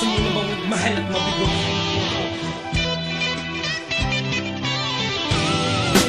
Naranasan mo na bang magmahal at mabigo?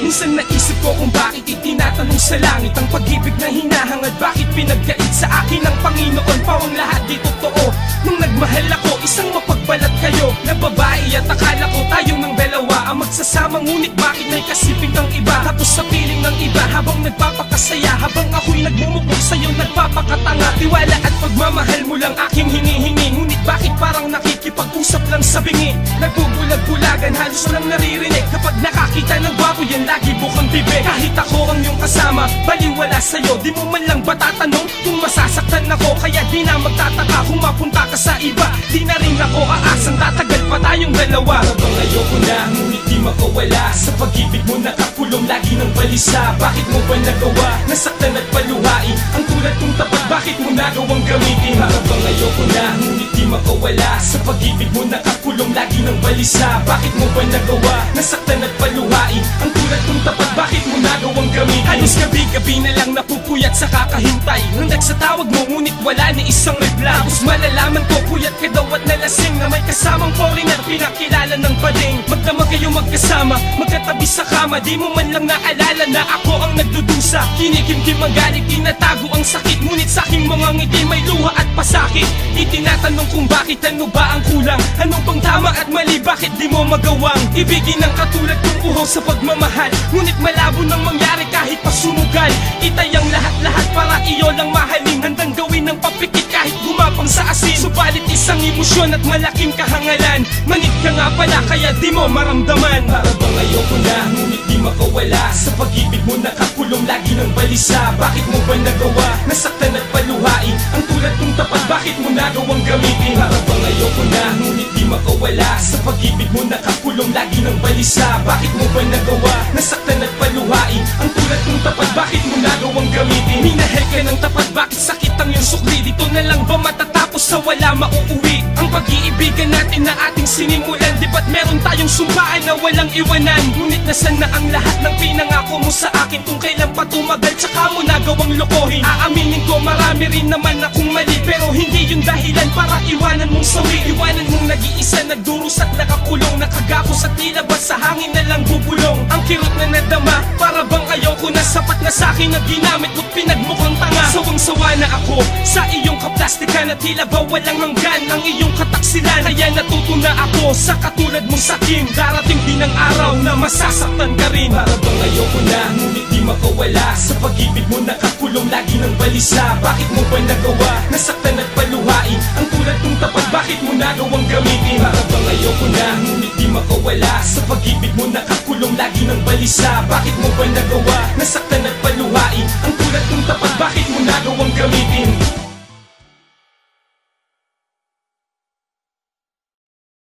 Minsan naisip ko kung bakit itinatanong sa langit ang pag-ibig na hinahangad. Bakit pinagkait sa akin ng Panginoon? Pawang lahat di totoo. Nung nagmahal ako, isang mapagbalat kayo na babae at akala ko tayong ng dalawa ang magsasama. Ngunit bakit may kasiping ng iba? Tapos sa piling ng iba habang nagpapakasaya, habang ako'y nagmumukong sa'yo nagpapakatanga. Tiwala at pagmamahal mo lang aking hinihingi, ngunit bakit parang nakikipag-usap lang sa bingi? Nagbubulag-bulagan, halos lang naririnig kapag nakakita ng gwapo yan lagi bukang bibig. Kahit ako ang iyong kasama, baliwala sa'yo, di mo man lang ba tatanong kung masasaktan ako? Kaya di na magtataka kung mapunta ka sa iba. Di na rin ako aasang tatagal pa tayong dalawa. Habang ayoko na, ngunit di makawala sa pag-ibig mo nakakulong lagi ng balisa. Bakit mo ba nagawa, nasaktan at paluhain ang tulad kong tapat? Bakit mo nagawang gamitin? Habang ayoko na, ngunit di makawala sa pag-ibig mo nakakulong lagi ng balisa. Bakit mo ba nagawa, nasaktan at paluhain ang tulad kong tapat? Bakit mo nagawang gamitin? Halos gabi-gabi na lang napupuyat sa kakahintay nang nagsatawag mo, ngunit wala ni isang reply. Tapos malalaman ko puyat ka daw at nalasing na may kasamang foreigner pinakilala ng bading. Magdamag kayo magkasama, magkatabi sa kama, di mo man lang naalala na ako ang nagdudusa. Kinikimkim ang galit, tinatago ang sakit, ngunit sa aking mga ngiti may luha at pasakit. Itinatanong kung bakit, ano ba ang kulang? Ano bang tama at mali, bakit di mo magawang ibigin ng katulad kong uhaw sa pagmamahal? Ngunit malabo nang mangyari kahit pa sumugal. Itay ang lahat-lahat para iyo lang mahalin, handang gawin ng papikit kahit gumapang sa asin. Subalit isang emosyon at malaking kahangalan, manid ka nga pala kaya di mo maramdaman. Para bang ayoko na, ngunit di makawala sa pag-ibig mo nakakulong lagi ng balisa. Bakit mo ba nagawa, nasaktan at paluhain ang tulad kong tapat? Bakit mo nagawang gamitin? Para bang ayoko na, ngunit di makawala sa pag-ibig mo nakakulong lagi ng balisa. Bakit mo ba nagawa, nasaktan at paluhain ang tulad kong tapat? Bakit mo nagawang gamitin? Minahal ka ng tapat, bakit sakit ang iyong sukli? Dito na lang ba matatapos sa wala mauuwi ang pag-iibigan natin na ating sinimulan? Di ba't meron tayong sumpaan na walang iwanan? Ngunit nasan na ang lahat ng pinangako mo sa akin? Kung kailan pa tumagal tsaka mo nagawang lokohin. Aaminin ko marami rin naman akong mali, pero hindi yun dahilan para iwanan mong sawi. Iwanan mong nag-iisa, nagdurus at nakakulong, nakagapos at tila ba sa hangin na lang bubulong. Ang kirot na nadama, para bang ayoko na, sapat na sa'kin na ginamit mo't pinagmukhang tanga. Sawang-sawa na ako sa iyong kaplastikan at tila ba walang hanggan ang iyong kataksilan. Kaya natuto na ako sa katulad mong sakim, darating din ang araw na masasaktan ka rin. Para bang ayoko na, ngunit di makawala sa pag-ibig mo nakakulong lagi ng balisa. Bakit mo ba nagawa, nasaktan at paluhain ang tulad kong tapat? Bakit mo nagawang gamitin? Para bang ayoko na, ngunit di makawala sa pag-ibig mo nakakulong lagi ng balisa. Bakit mo ba nagawa, nasaktan at paluhain ang tulad kong tapat? Bakit mo nagawang gamitin?